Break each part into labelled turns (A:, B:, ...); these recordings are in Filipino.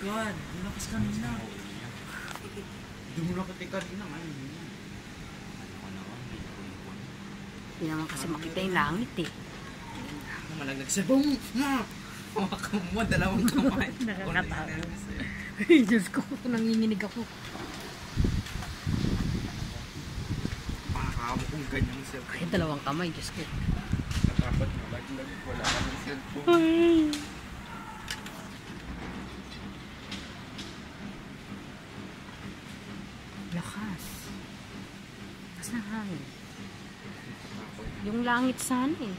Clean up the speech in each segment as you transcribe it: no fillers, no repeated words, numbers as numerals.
A: yan. Malakas kanina. Hindi mo nakati kanina.
B: Hindi naman kasi makita yung langit eh.
A: Malaglag sa bong. Hawakan mo, dalawang kamay.
B: Nakakatawa. Ay, Diyos ko, nanginginig ako.
A: Pakakamo kong ganyang cellphone.
B: Ay, dalawang kamay, Diyos ko.
A: Dapat malaglag, wala ka ng cellphone.
B: Ay. Lakas. Lakas na hangin. Yung langit sana eh.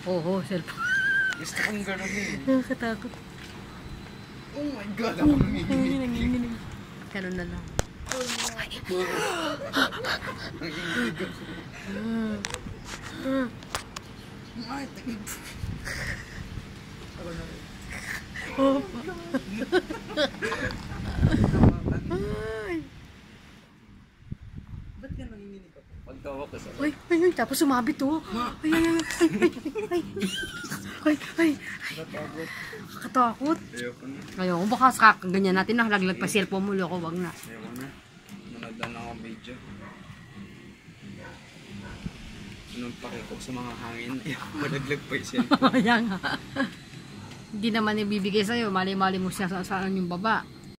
B: Oo, cellphone.
A: Gusto kong gano'n eh.
B: Nakakatakot.
A: Oh my God, ako
B: Nanginginig. Ganun na lang.
A: nanginginig ako. Ay, tingin. Ako na rin.
B: Ay.
A: Ba't ka nanginginig ako? Pagtawa ko sa...
B: Ay, tapos sumabit oh. Ay.
A: Natakot.
B: Katakot.
A: Ayoko na.
B: Ayoko, baka ganyan natin na laglag pa cellphone mo, loko, wag na.
A: Ayoko na. Manood na ako video. Anong pakikop sa mga hangin? Malaglag pa yung cellphone.
B: Kaya nga. Hindi naman ibibigay sa'yo, mali-mali mo siya saan yung baba.